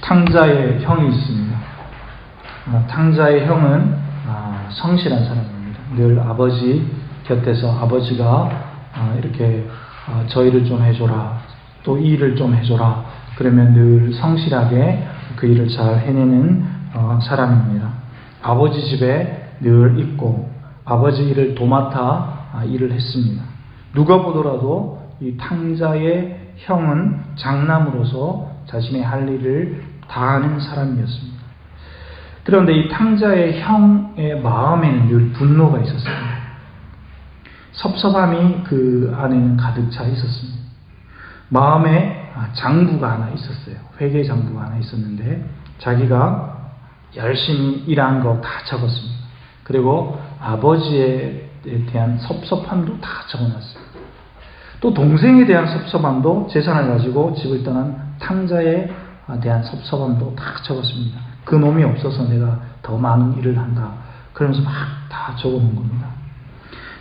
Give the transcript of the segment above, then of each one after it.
탕자의 형이 있습니다. 탕자의 형은 성실한 사람입니다. 늘 아버지 곁에서 아버지가 이렇게 저 일을 좀 해줘라, 또 이 일을 좀 해줘라, 그러면 늘 성실하게 그 일을 잘 해내는 사람입니다. 아버지 집에 늘 있고 아버지 일을 도맡아 일을 했습니다. 누가 보더라도 이 탕자의 형은 장남으로서 자신의 할 일을 다하는 사람이었습니다. 그런데 이 탕자의 형의 마음에는 늘 분노가 있었습니다. 섭섭함이 그 안에는 가득 차 있었습니다. 마음에 장부가 하나 있었어요. 회계 장부가 하나 있었는데 자기가 열심히 일한 거 다 적었습니다. 그리고 아버지에 대한 섭섭함도 다 적어놨어요. 또 동생에 대한 섭섭함도, 재산을 가지고 집을 떠난 탕자에 대한 섭섭함도 다 적었습니다. 그 놈이 없어서 내가 더 많은 일을 한다, 그러면서 막 다 적어놓은 겁니다.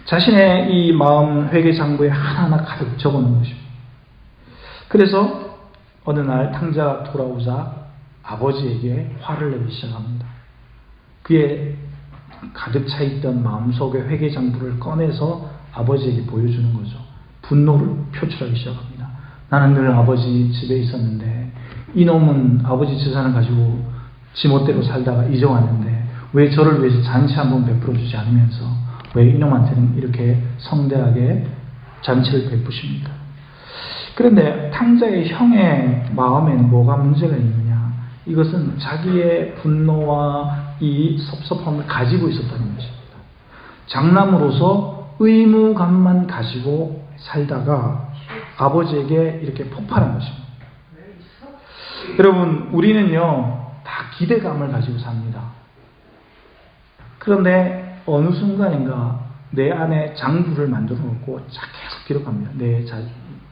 자신의 이 마음 회계 장부에 하나하나 가득 적어놓은 것입니다. 그래서 어느 날 탕자가 돌아오자 아버지에게 화를 내기 시작합니다. 그의 가득 차있던 마음속의 회계 장부를 꺼내서 아버지에게 보여주는 거죠. 분노를 표출하기 시작합니다. 나는 늘 아버지 집에 있었는데 이놈은 아버지 재산을 가지고 지멋대로 살다가 이제 왔는데 왜 저를 위해서 잔치 한번 베풀어주지 않으면서 왜 이놈한테는 이렇게 성대하게 잔치를 베푸십니까? 그런데 탕자의 형의 마음에는 뭐가 문제가 있느냐? 이것은 자기의 분노와 이 섭섭함을 가지고 있었다는 것입니다. 장남으로서 의무감만 가지고 살다가 아버지에게 이렇게 폭발한 것입니다. 여러분, 우리는요 다 기대감을 가지고 삽니다. 그런데 어느 순간인가 내 안에 장부를 만들어 놓고 계속 기록합니다. 내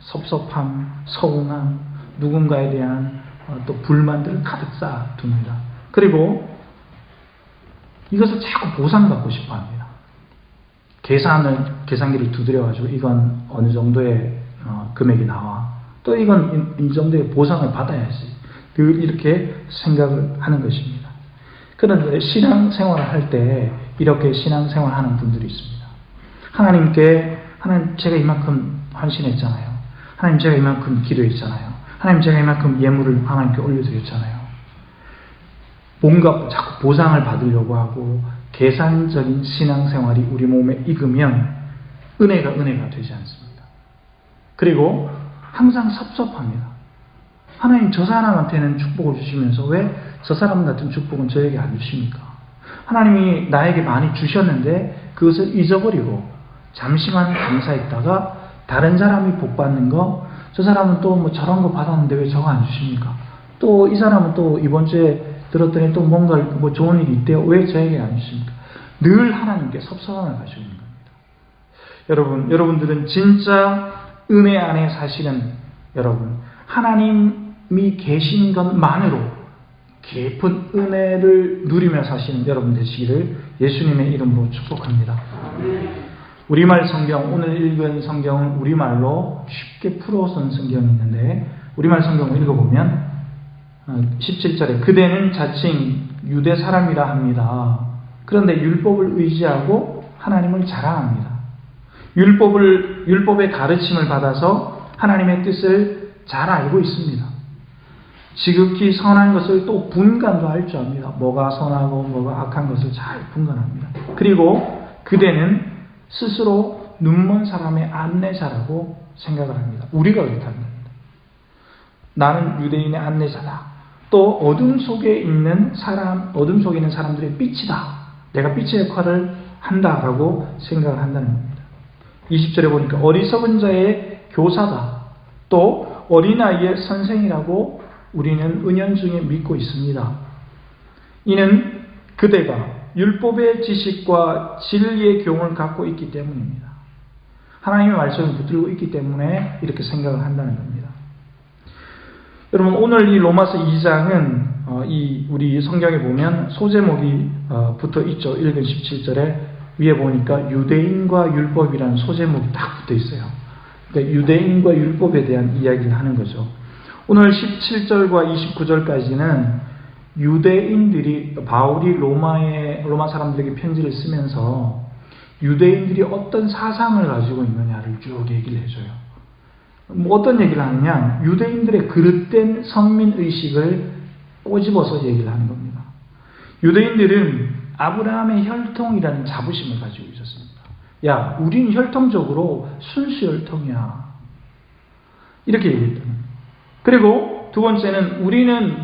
섭섭함, 서운함, 누군가에 대한 또 불만들을 가득 쌓아둡니다. 그리고 이것을 자꾸 보상받고 싶어 합니다. 계산기를 두드려가지고 이건 어느 정도의 금액이 나와, 또 이건 이 정도의 보상을 받아야지, 늘 이렇게 생각을 하는 것입니다. 그런데 신앙생활을 할 때 이렇게 신앙생활을 하는 분들이 있습니다. 하나님 제가 이만큼 헌신했잖아요. 하나님 제가 이만큼 기도했잖아요. 하나님 제가 이만큼 예물을 하나님께 올려드렸잖아요. 뭔가 자꾸 보상을 받으려고 하고 계산적인 신앙생활이 우리 몸에 익으면 은혜가 되지 않습니다. 그리고 항상 섭섭합니다. 하나님 저 사람한테는 축복을 주시면서 왜 저 사람 같은 축복은 저에게 안 주십니까? 하나님이 나에게 많이 주셨는데 그것을 잊어버리고 잠시만 감사했다가 다른 사람이 복 받는 거, 저 사람은 또 뭐 저런 거 받았는데 왜 저거 안 주십니까? 또 이 사람은 또 이번 주에 들었더니 또 뭔가 뭐 좋은 일이 있대요. 왜 저에게 안 주십니까? 늘 하나님께 섭섭함을 가지고 있는 겁니다. 여러분들은 진짜 은혜 안에 사시는 여러분, 하나님이 계신 것만으로 깊은 은혜를 누리며 사시는 여러분 되시기를 예수님의 이름으로 축복합니다. 우리말 성경, 오늘 읽은 성경은 우리말로 쉽게 풀어선 성경이 있는데, 우리말 성경을 읽어보면 17절에 그대는 자칭 유대 사람이라 합니다. 그런데 율법을 의지하고 하나님을 자랑합니다. 율법의 가르침을 받아서 하나님의 뜻을 잘 알고 있습니다. 지극히 선한 것을 또 분간도 할 줄 압니다. 뭐가 선하고 뭐가 악한 것을 잘 분간합니다. 그리고 그대는 스스로 눈먼 사람의 안내자라고 생각을 합니다. 우리가 그렇다는 겁니다. 나는 유대인의 안내자다. 또 어둠 속에 있는 사람들의 빛이다. 내가 빛의 역할을 한다라고 생각을 한다는 겁니다. 20절에 보니까 어리석은 자의 교사다. 또 어린아이의 선생이라고 우리는 은연중에 믿고 있습니다. 이는 그대가 율법의 지식과 진리의 교훈을 갖고 있기 때문입니다. 하나님의 말씀을 붙들고 있기 때문에 이렇게 생각을 한다는 겁니다. 여러분, 오늘 이 로마서 2장은 우리 성경에 보면 소제목이 붙어 있죠. 1근 17절에 위에 보니까 유대인과 율법이라는 소제목이 딱 붙어 있어요. 그러니까 유대인과 율법에 대한 이야기를 하는 거죠. 오늘 17절과 29절까지는 유대인들이, 바울이 로마 사람들에게 편지를 쓰면서 유대인들이 어떤 사상을 가지고 있느냐를 쭉 얘기를 해줘요. 뭐 어떤 얘기를 하느냐, 유대인들의 그릇된 선민의식을 꼬집어서 얘기를 하는 겁니다. 유대인들은 아브라함의 혈통이라는 자부심을 가지고 있었습니다. 야, 우리는 혈통적으로 순수 혈통이야. 이렇게 얘기했다는 거예요. 그리고 두 번째는 우리는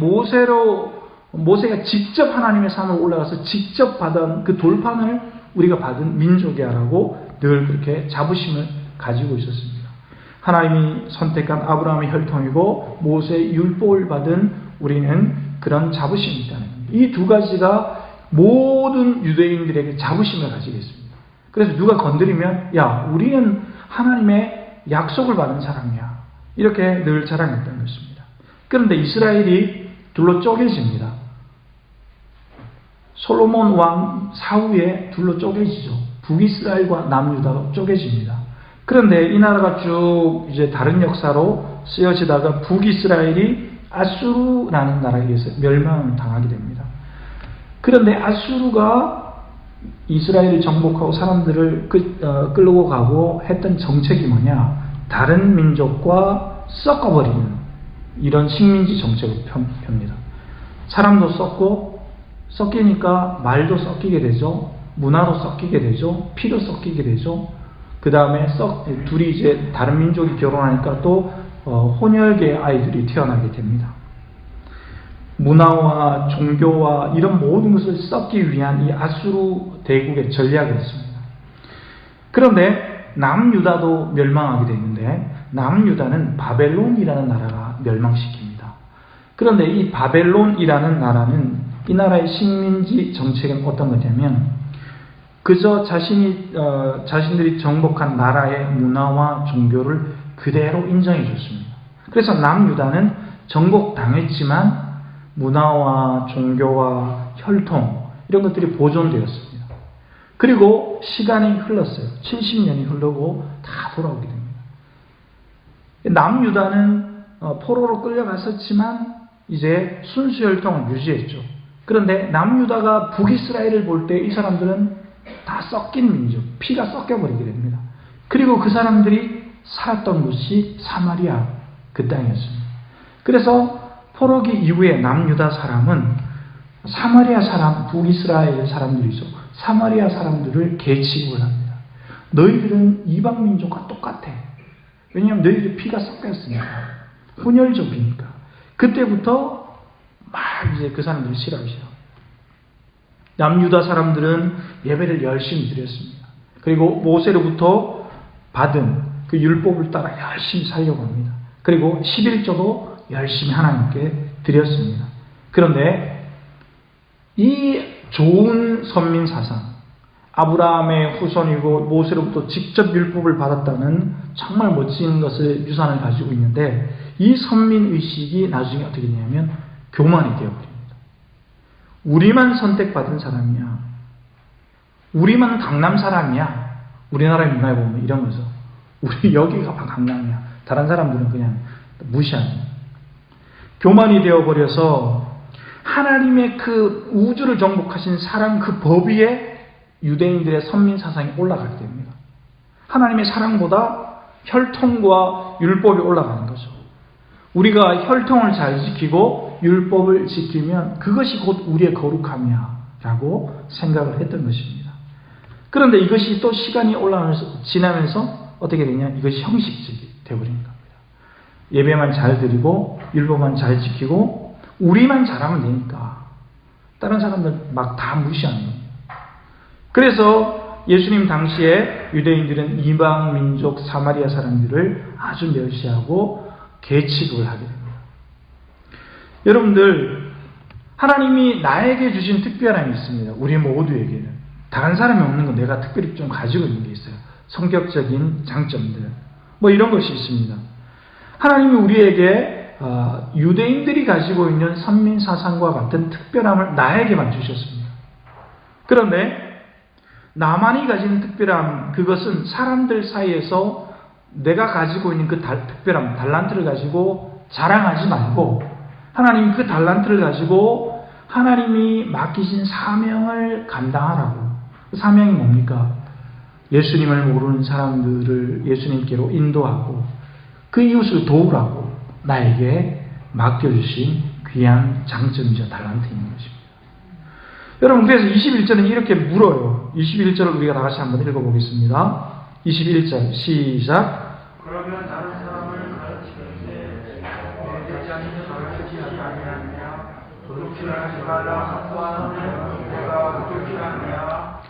모세가 직접 하나님의 산으로 올라가서 직접 받은 그 돌판을 우리가 받은 민족이야라고 늘 그렇게 자부심을 가지고 있었습니다. 하나님이 선택한 아브라함의 혈통이고 모세의 율법을 받은 우리는 그런 자부심이 있다는 겁니다. 이 두 가지가 모든 유대인들에게 자부심을 가지게 있습니다. 그래서 누가 건드리면 야, 우리는 하나님의 약속을 받은 사람이야. 이렇게 늘 자랑했던 것입니다. 그런데 이스라엘이 둘로 쪼개집니다. 솔로몬 왕 사후에 둘로 쪼개지죠. 북이스라엘과 남유다가 쪼개집니다. 그런데 이 나라가 쭉 이제 다른 역사로 쓰여지다가 북이스라엘이 아수르라는 나라에 의해서 멸망을 당하게 됩니다. 그런데 아수르가 이스라엘을 정복하고 사람들을 끌고 가고 했던 정책이 뭐냐? 다른 민족과 섞어버리는 이런 식민지 정책을 펴니다. 사람도 섞이니까 말도 섞이게 되죠. 문화도 섞이게 되죠. 피도 섞이게 되죠. 그 다음에 둘이 이제 다른 민족이 결혼하니까 또 혼혈계 아이들이 태어나게 됩니다. 문화와 종교와 이런 모든 것을 섞기 위한 이 아수르 대국의 전략이었습니다. 그런데 남유다도 멸망하게 되는데 남유다는 바벨론이라는 나라가 멸망시킵니다. 그런데 이 바벨론이라는 나라는 이 나라의 식민지 정책은 어떤 거냐면 그저 자신들이 정복한 나라의 문화와 종교를 그대로 인정해 줬습니다. 그래서 남유다는 정복당했지만 문화와 종교와 혈통 이런 것들이 보존되었습니다. 그리고 시간이 흘렀어요. 70년이 흐르고 다 돌아오게 됩니다. 남유다는 포로로 끌려갔었지만 이제 순수 혈통을 유지했죠. 그런데 남유다가 북이스라엘을 볼 때 이 사람들은 다 섞인 민족, 피가 섞여버리게 됩니다. 그리고 그 사람들이 살았던 곳이 사마리아 그 땅이었습니다. 그래서 포로기 이후에 남유다 사람은 사마리아 사람, 북이스라엘 사람들이죠. 사마리아 사람들을 계취급을 합니다. 너희들은 이방 민족과 똑같아. 왜냐하면 너희들 피가 섞였으니까. 혼혈족이니까. 그때부터 막 이제 그 사람들이 싫어하시죠. 남유다 사람들은 예배를 열심히 드렸습니다. 그리고 모세로부터 받은 그 율법을 따라 열심히 살려고 합니다. 그리고 11조도 열심히 하나님께 드렸습니다. 그런데 이 좋은 선민 사상, 아브라함의 후손이고 모세로부터 직접 율법을 받았다는 정말 멋진 것을 유산을 가지고 있는데 이 선민의식이 나중에 어떻게 되냐면 교만이 되어버립니다. 우리만 선택받은 사람이야. 우리만 강남 사람이야. 우리나라의 문화에 보면 이런 거죠. 우리 여기가 강남이야. 다른 사람들은 그냥 무시하는. 교만이 되어버려서 하나님의 그 우주를 정복하신 사랑 그 법 위에 유대인들의 선민 사상이 올라가게 됩니다. 하나님의 사랑보다 혈통과 율법이 올라가는 거죠. 우리가 혈통을 잘 지키고 율법을 지키면 그것이 곧 우리의 거룩함이야 라고 생각을 했던 것입니다. 그런데 이것이 또 시간이 지나면서 어떻게 되냐, 이것이 형식적이 되어버리는 겁니다. 예배만 잘 드리고 율법만 잘 지키고 우리만 잘하면 되니까 다른 사람들 막 다 무시하는 겁니다. 그래서 예수님 당시에 유대인들은 이방 민족 사마리아 사람들을 아주 멸시하고 계취급을 하게 됩니다. 여러분들, 하나님이 나에게 주신 특별함이 있습니다. 우리 모두에게는. 다른 사람이 없는 건 내가 특별히 좀 가지고 있는 게 있어요. 성격적인 장점들. 뭐 이런 것이 있습니다. 하나님이 우리에게 유대인들이 가지고 있는 선민사상과 같은 특별함을 나에게만 주셨습니다. 그런데 나만이 가진 특별함, 그것은 사람들 사이에서 내가 가지고 있는 그 특별함, 달란트를 가지고 자랑하지 말고 하나님 그 달란트를 가지고 하나님이 맡기신 사명을 감당하라고. 그 사명이 뭡니까? 예수님을 모르는 사람들을 예수님께로 인도하고 그 이웃을 도우라고 나에게 맡겨주신 귀한 장점이죠. 달란트인 것입니다. 여러분, 그래서 21절은 이렇게 물어요. 21절을 우리가 다 같이 한번 읽어보겠습니다. 21절 시작. 그러면 다른 사람을 가르치는데 내 자신을 가르치지 아니하느냐? 도둑질하지 말라 선포하는 내가 도둑질하느냐?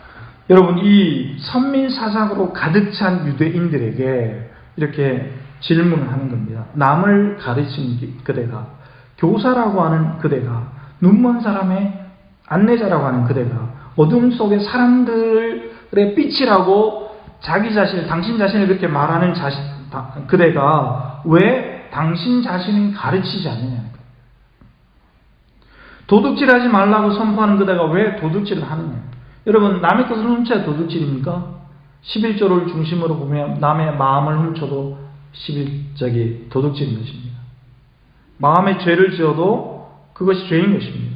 여러분, 이 선민사상으로 가득 찬 유대인들에게 이렇게 질문을 하는 겁니다. 남을 가르치는 그대가, 교사라고 하는 그대가, 눈먼 사람의 안내자라고 하는 그대가, 어둠 속에 사람들의 빛이라고 자기 자신을, 당신 자신을 그렇게 말하는 그대가 왜 당신 자신을 가르치지 않느냐. 도둑질하지 말라고 선포하는 그대가 왜 도둑질을 하느냐. 여러분, 남의 것을 훔쳐야 도둑질입니까? 11조를 중심으로 보면 남의 마음을 훔쳐도 11적이 도둑질인 것입니다. 마음에 죄를 지어도 그것이 죄인 것입니다.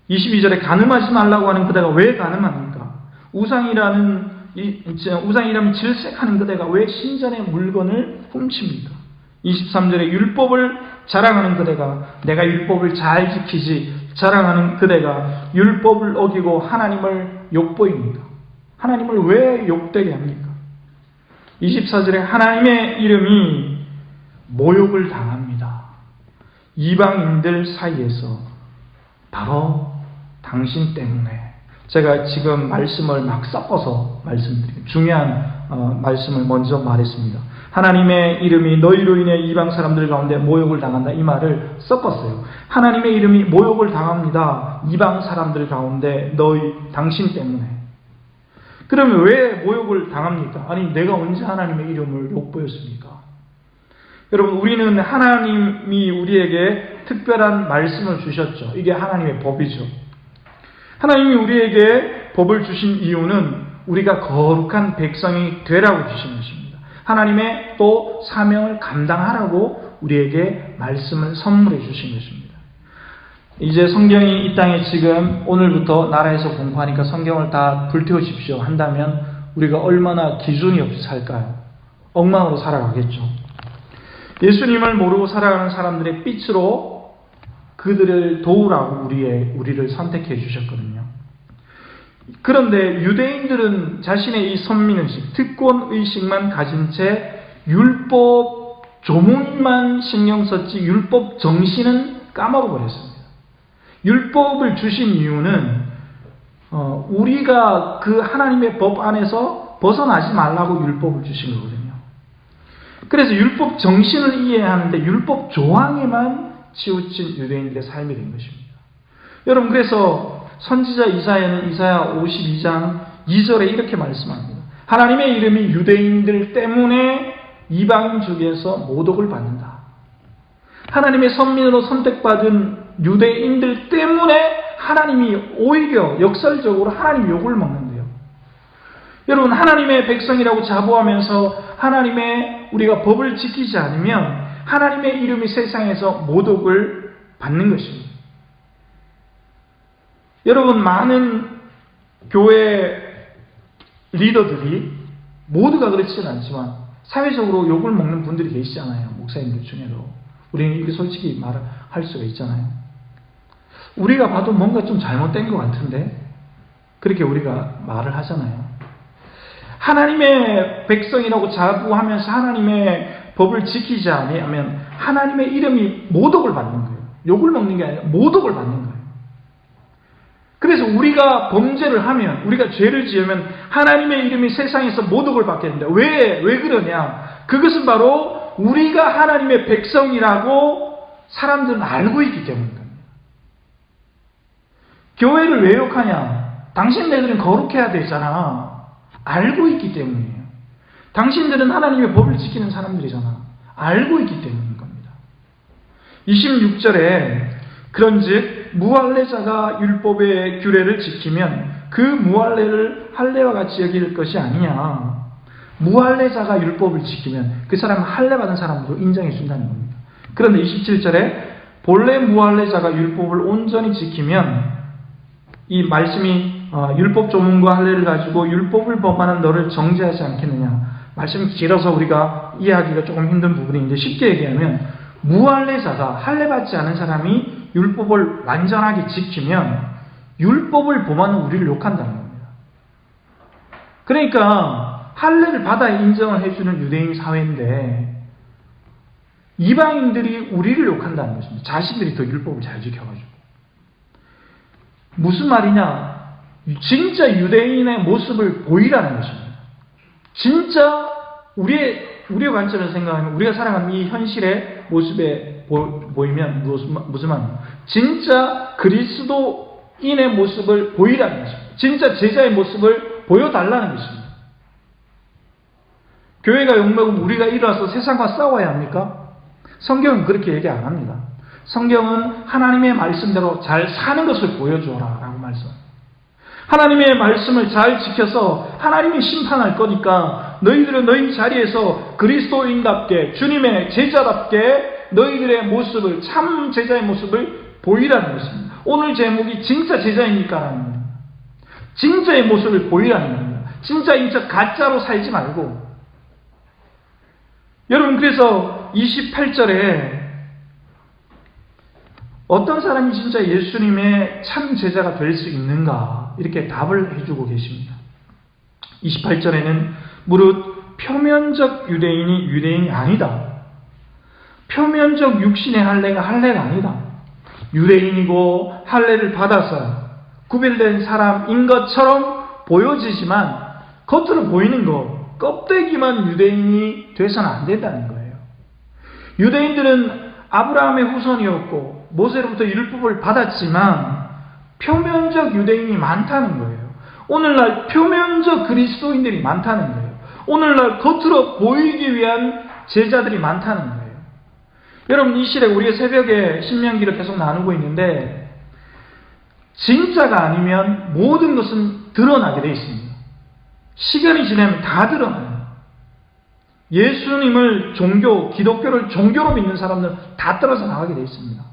22절에 가늠하지 말라고 하는 그대가 왜 가늠합니까? 우상이라면 질색하는 그대가 왜 신전의 물건을 훔칩니까? 23절에 율법을 자랑하는 그대가 내가 율법을 잘 지키지 자랑하는 그대가 율법을 어기고 하나님을 욕보입니까? 하나님을 왜 욕되게 합니까? 24절에 하나님의 이름이 모욕을 당합니다. 이방인들 사이에서 바로 당신 때문에. 제가 지금 말씀을 막 섞어서 말씀드리고 중요한 말씀을 먼저 말했습니다. 하나님의 이름이 너희로 인해 이방 사람들 가운데 모욕을 당한다. 이 말을 섞었어요. 하나님의 이름이 모욕을 당합니다. 이방 사람들 가운데 당신 때문에. 그러면 왜 모욕을 당합니까? 아니, 내가 언제 하나님의 이름을 욕보였습니까? 여러분, 우리는 하나님이 우리에게 특별한 말씀을 주셨죠. 이게 하나님의 법이죠. 하나님이 우리에게 법을 주신 이유는 우리가 거룩한 백성이 되라고 주신 것입니다. 하나님의 또 사명을 감당하라고 우리에게 말씀을 선물해 주신 것입니다. 이제 성경이 이 땅에 지금 오늘부터 나라에서 공부하니까 성경을 다 불태우십시오 한다면 우리가 얼마나 기준이 없이 살까요? 엉망으로 살아가겠죠. 예수님을 모르고 살아가는 사람들의 빛으로 그들을 도우라고 우리를 선택해 주셨거든요. 그런데 유대인들은 자신의 이 선민의식, 특권의식만 가진 채 율법 조문만 신경 썼지 율법 정신은 까먹어버렸습니다. 율법을 주신 이유는 우리가 그 하나님의 법 안에서 벗어나지 말라고 율법을 주신 거거든요. 그래서 율법 정신을 이해하는데 율법 조항에만 치우친 유대인들의 삶이 된 것입니다. 여러분, 그래서 선지자 이사야는 이사야 52장 2절에 이렇게 말씀합니다. 하나님의 이름이 유대인들 때문에 이방인 중에서 모독을 받는다. 하나님의 선민으로 선택받은 유대인들 때문에 하나님이 오히려 역설적으로 하나님 욕을 먹는데요. 여러분, 하나님의 백성이라고 자부하면서 하나님의 우리가 법을 지키지 않으면 하나님의 이름이 세상에서 모독을 받는 것입니다. 여러분, 많은 교회 리더들이 모두가 그렇지는 않지만 사회적으로 욕을 먹는 분들이 계시잖아요. 목사님들 중에도. 우리는 이렇게 솔직히 말할 수가 있잖아요. 우리가 봐도 뭔가 좀 잘못된 것 같은데 그렇게 우리가 말을 하잖아요. 하나님의 백성이라고 자부하면서 하나님의 법을 지키지 않으면 하나님의 이름이 모독을 받는 거예요. 욕을 먹는 게 아니라 모독을 받는 거예요. 그래서 우리가 범죄를 하면, 우리가 죄를 지으면 하나님의 이름이 세상에서 모독을 받게 됩니다. 왜 그러냐? 그것은 바로 우리가 하나님의 백성이라고 사람들은 알고 있기 때문입니다. 교회를 왜 욕하냐? 당신네들은 거룩해야 되잖아. 알고 있기 때문이에요. 당신들은 하나님의 법을 지키는 사람들이잖아. 알고 있기 때문인 겁니다. 26절에 그런즉 무할례자가 율법의 규례를 지키면 그 무할례를 할례와 같이 여길 것이 아니냐. 무할례자가 율법을 지키면 그 사람은 할례 받은 사람으로 인정해 준다는 겁니다. 그런데 27절에 본래 무할례자가 율법을 온전히 지키면 이 말씀이 율법 조문과 할례를 가지고 율법을 범하는 너를 정죄하지 않겠느냐. 말씀이 길어서 우리가 이해하기가 조금 힘든 부분인데 쉽게 얘기하면 무할례자가 할례 받지 않은 사람이 율법을 완전하게 지키면 율법을 범하는 우리를 욕한다는 겁니다. 그러니까 할례를 받아 인정을 해주는 유대인 사회인데 이방인들이 우리를 욕한다는 것입니다. 자신들이 더 율법을 잘 지켜가지고. 무슨 말이냐? 진짜 유대인의 모습을 보이라는 것입니다. 진짜 우리의 관점에서 생각하면 우리가 살아가는 이 현실의 모습에 보이면 무슨 말이냐? 진짜 그리스도인의 모습을 보이라는 것입니다. 진짜 제자의 모습을 보여달라는 것입니다. 교회가 욕먹으면 우리가 일어나서 세상과 싸워야 합니까? 성경은 그렇게 얘기 안 합니다. 성경은 하나님의 말씀대로 잘 사는 것을 보여줘라 라고 말씀합니다. 하나님의 말씀을 잘 지켜서 하나님이 심판할 거니까 너희들은 너희 자리에서 그리스도인답게 주님의 제자답게 너희들의 모습을 참 제자의 모습을 보이라는 것입니다. 오늘 제목이 진짜 제자입니까? 라는 겁니다. 진짜의 모습을 보이라는 겁니다. 진짜인 척 가짜로 살지 말고. 여러분 그래서 28절에 어떤 사람이 진짜 예수님의 참 제자가 될 수 있는가 이렇게 답을 해주고 계십니다. 28절에는 무릇 표면적 유대인이 유대인이 아니다. 표면적 육신의 할례가 할례가 아니다. 유대인이고 할례를 받아서 구별된 사람인 것처럼 보여지지만 겉으로 보이는 것, 껍데기만 유대인이 돼서는 안 된다는 거예요. 유대인들은 아브라함의 후손이었고 모세로부터 율법을 받았지만 표면적 유대인이 많다는 거예요. 오늘날 표면적 그리스도인들이 많다는 거예요. 오늘날 겉으로 보이기 위한 제자들이 많다는 거예요. 여러분 이 시대 우리가 새벽에 신명기를 계속 나누고 있는데 진짜가 아니면 모든 것은 드러나게 되어 있습니다. 시간이 지나면 다 드러나요. 예수님을 기독교를 종교로 믿는 사람들은 다 떨어져 나가게 되어 있습니다.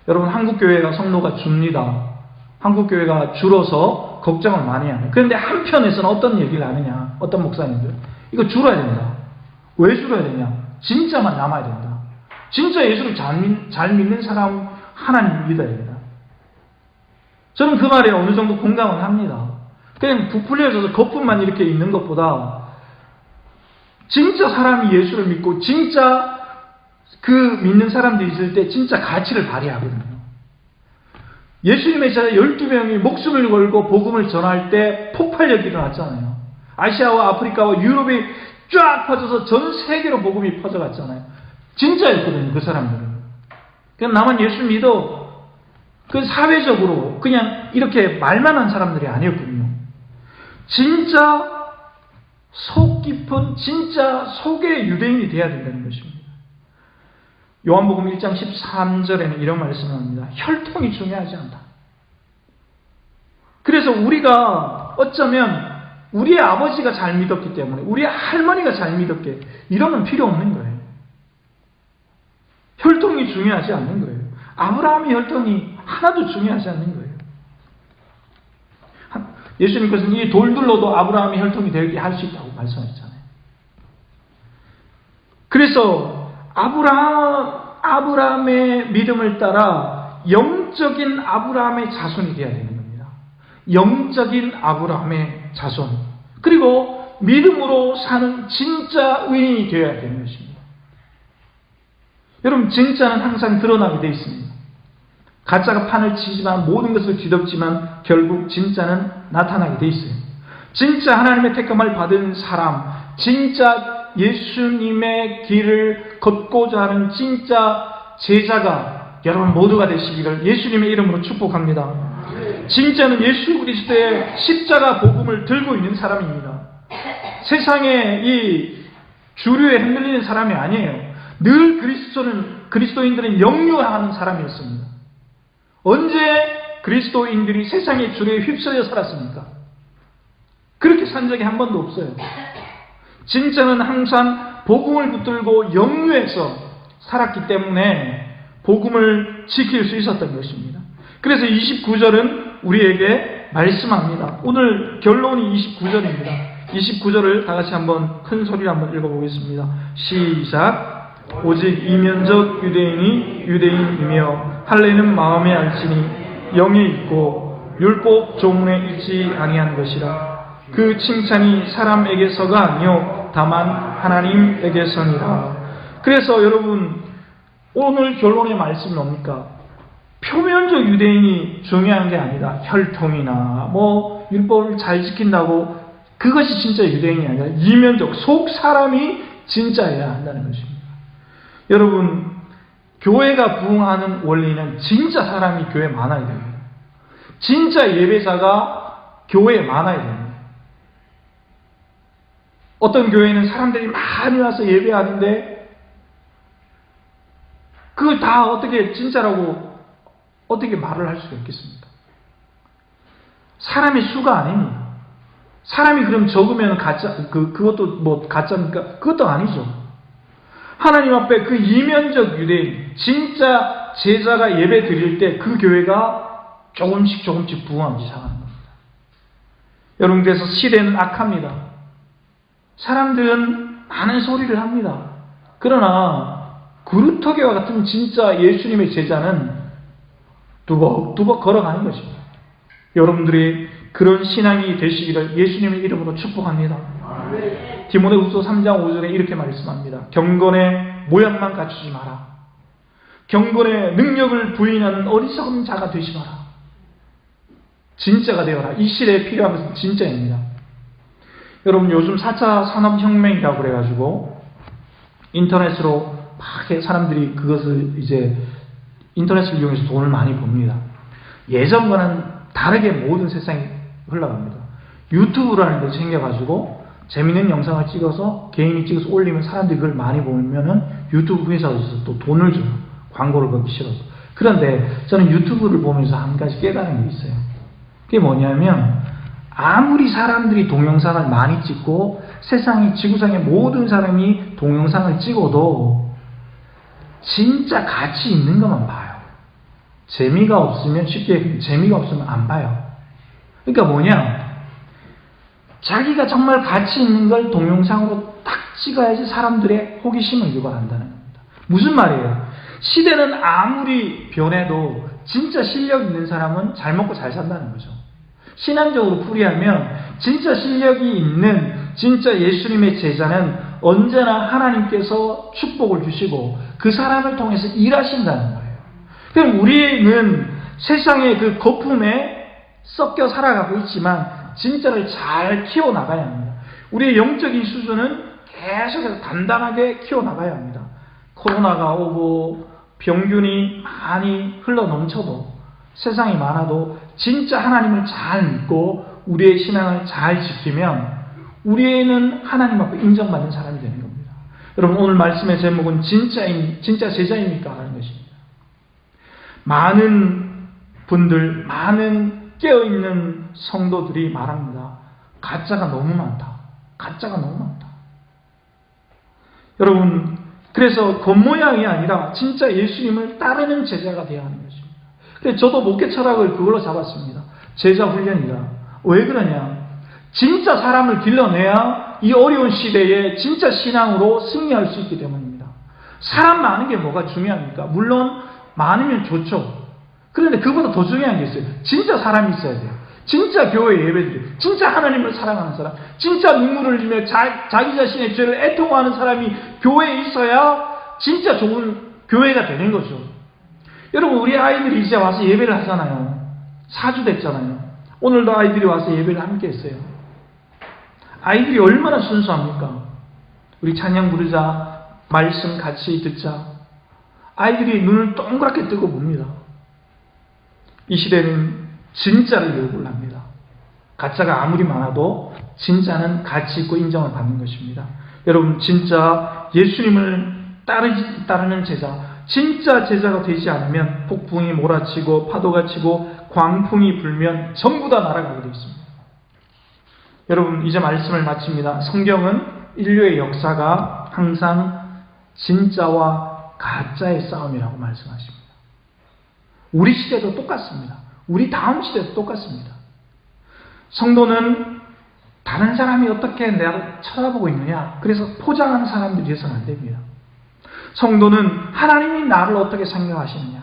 여러분 한국교회가 성도가 줍니다. 한국교회가 줄어서 걱정을 많이 하네요. 그런데 한편에서는 어떤 얘기를 하느냐, 어떤 목사님들 이거 줄어야 된다. 왜 줄어야 되냐? 진짜만 남아야 된다. 진짜 예수를 잘 믿는 사람 하나님 믿어야 된다. 저는 그 말에 어느 정도 공감을 합니다. 그냥 부풀려져서 거품만 이렇게 있는 것보다 진짜 사람이 예수를 믿고 진짜 그 믿는 사람들이 있을 때 진짜 가치를 발휘하거든요. 예수님의 제자 12명이 목숨을 걸고 복음을 전할 때 폭발력이 일어났잖아요. 아시아와 아프리카와 유럽이 쫙 퍼져서 전 세계로 복음이 퍼져갔잖아요. 진짜였거든요, 그 사람들은. 그냥 나만 예수 믿어. 그 사회적으로 그냥 이렇게 말만 한 사람들이 아니었거든요. 진짜 속 깊은 진짜 속의 유대인이 되어야 된다는 것입니다. 요한복음 1장 13절에는 이런 말씀을 합니다. 혈통이 중요하지 않다. 그래서 우리가 어쩌면 우리의 아버지가 잘 믿었기 때문에 우리의 할머니가 잘 믿었기에 이러면 필요 없는 거예요. 혈통이 중요하지 않는 거예요. 아브라함의 혈통이 하나도 중요하지 않는 거예요. 예수님께서는 이 돌들로도 아브라함의 혈통이 되게 할 수 있다고 말씀하셨잖아요. 그래서 아브라함의 믿음을 따라 영적인 아브라함의 자손이 되어야 되는 겁니다. 영적인 아브라함의 자손. 그리고 믿음으로 사는 진짜 의인이 되어야 되는 것입니다. 여러분 진짜는 항상 드러나게 되어 있습니다. 가짜가 판을 치지만 모든 것을 뒤덮지만 결국 진짜는 나타나게 돼 있어요. 진짜 하나님의 택함을 받은 사람, 진짜 예수님의 길을 걷고자 하는 진짜 제자가 여러분 모두가 되시기를 예수님의 이름으로 축복합니다. 진짜는 예수 그리스도의 십자가 복음을 들고 있는 사람입니다. 세상의 이 주류에 흔들리는 사람이 아니에요. 늘 그리스도인들은 영유하는 사람이었습니다. 언제 그리스도인들이 세상의 줄에 휩쓸려 살았습니까? 그렇게 산 적이 한 번도 없어요. 진짜는 항상 복음을 붙들고 영유해서 살았기 때문에 복음을 지킬 수 있었던 것입니다. 그래서 29절은 우리에게 말씀합니다. 오늘 결론이 29절입니다. 29절을 다 같이 한번 큰 소리로 한번 읽어보겠습니다. 시작. 오직 이면적 유대인이 유대인이며 할례는 마음에 알지니 영에 있고 율법 조문에 있지 아니한 것이라. 그 칭찬이 사람에게서가 아니요 다만 하나님에게서니라. 그래서 여러분 오늘 결론의 말씀이 뭡니까? 표면적 유대인이 중요한 게 아니라 혈통이나 뭐 율법을 잘 지킨다고 그것이 진짜 유대인이 아니라 이면적 속 사람이 진짜여야 한다는 것입니다. 여러분 교회가 부흥하는 원리는 진짜 사람이 교회에 많아야 됩니다. 진짜 예배자가 교회에 많아야 됩니다. 어떤 교회는 사람들이 많이 와서 예배하는데 그걸 다 어떻게 진짜라고 어떻게 말을 할 수가 있겠습니까? 사람의 수가 아닙니다. 사람이 그럼 적으면 가짜, 그것도 뭐 가짜입니까? 그것도 아니죠. 하나님 앞에 그 이면적 유대인, 진짜 제자가 예배 드릴 때 그 교회가 조금씩 부흥하기 시작하는 겁니다. 여러분, 그래서 시대는 악합니다. 사람들은 많은 소리를 합니다. 그러나 그루터기와 같은 진짜 예수님의 제자는 두벅두벅 걸어가는 것입니다. 여러분들이 그런 신앙이 되시기를 예수님의 이름으로 축복합니다. 디모데후서 3장 5절에 이렇게 말씀합니다. 경건의 모양만 갖추지 마라. 경건의 능력을 부인하는 어리석은 자가 되지 마라. 진짜가 되어라. 이 시대에 필요한 것은 진짜입니다. 여러분 요즘 4차 산업혁명이라고 그래가지고 인터넷으로 막 사람들이 그것을 이제 인터넷을 이용해서 돈을 많이 법니다. 예전과는 다르게 모든 세상이 흘러갑니다. 유튜브라는 데 생겨가지고 재밌는 영상을 찍어서 개인이 찍어서 올리면 사람들이 그걸 많이 보면은 유튜브 회사에서 또 돈을 줘요. 광고를 걸기 싫어서. 그런데 저는 유튜브를 보면서 한 가지 깨달은 게 있어요. 그게 뭐냐면 아무리 사람들이 동영상을 많이 찍고 세상이 지구상의 모든 사람이 동영상을 찍어도 진짜 가치 있는 것만 봐요. 재미가 없으면 쉽게 재미가 없으면 안 봐요. 그러니까 뭐냐? 자기가 정말 가치 있는 걸 동영상으로 딱 찍어야지 사람들의 호기심을 유발한다는 겁니다. 무슨 말이에요? 시대는 아무리 변해도 진짜 실력 있는 사람은 잘 먹고 잘 산다는 거죠. 신앙적으로 풀이하면 진짜 실력이 있는 진짜 예수님의 제자는 언제나 하나님께서 축복을 주시고 그 사람을 통해서 일하신다는 거예요. 그럼 우리는 세상의 그 거품에 섞여 살아가고 있지만 진짜를 잘 키워나가야 합니다. 우리의 영적인 수준은 계속해서 단단하게 키워나가야 합니다. 코로나가 오고 병균이 많이 흘러넘쳐도 세상이 많아도 진짜 하나님을 잘 믿고 우리의 신앙을 잘 지키면 우리는 하나님 앞에 인정받는 사람이 되는 겁니다. 여러분 오늘 말씀의 제목은 진짜 제자입니까? 하는 것입니다. 많은 분들, 많은 깨어있는 성도들이 말합니다. 가짜가 너무 많다. 가짜가 너무 많다. 여러분 그래서 겉모양이 아니라 진짜 예수님을 따르는 제자가 되어야 하는 것입니다. 그래서 저도 목회 철학을 그걸로 잡았습니다. 제자 훈련이다. 왜 그러냐? 진짜 사람을 길러내야 이 어려운 시대에 진짜 신앙으로 승리할 수 있기 때문입니다. 사람 많은 게 뭐가 중요합니까? 물론 많으면 좋죠. 그런데 그보다 더 중요한 게 있어요. 진짜 사람이 있어야 돼요. 진짜 교회 예배드려요. 진짜 하나님을 사랑하는 사람, 진짜 눈물을 흘리며 자기 자신의 죄를 애통하는 사람이 교회에 있어야 진짜 좋은 교회가 되는 거죠. 여러분 우리 아이들이 이제 와서 예배를 하잖아요. 4주 됐잖아요. 오늘도 아이들이 와서 예배를 함께 했어요. 아이들이 얼마나 순수합니까? 우리 찬양 부르자, 말씀 같이 듣자. 아이들이 눈을 동그랗게 뜨고 봅니다. 이 시대는 진짜를 요구를 합니다. 가짜가 아무리 많아도 진짜는 가치 있고 인정을 받는 것입니다. 여러분 진짜 예수님을 따르는 제자, 진짜 제자가 되지 않으면 폭풍이 몰아치고 파도가 치고 광풍이 불면 전부 다 날아가게 되어 있습니다. 여러분, 이제 말씀을 마칩니다. 성경은 인류의 역사가 항상 진짜와 가짜의 싸움이라고 말씀하십니다. 우리 시대도 똑같습니다. 우리 다음 시대도 똑같습니다. 성도는 다른 사람이 어떻게 나를 쳐다보고 있느냐, 그래서 포장하는 사람들이 되어서는 안 됩니다. 성도는 하나님이 나를 어떻게 생각하시느냐,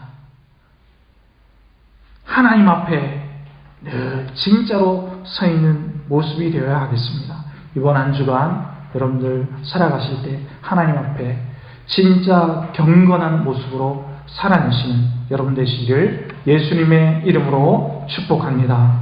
하나님 앞에 늘 진짜로 서 있는 모습이 되어야 하겠습니다. 이번 한 주간 여러분들 살아가실 때 하나님 앞에 진짜 경건한 모습으로 살아내시는 여러분 되시기를 예수님의 이름으로 축복합니다.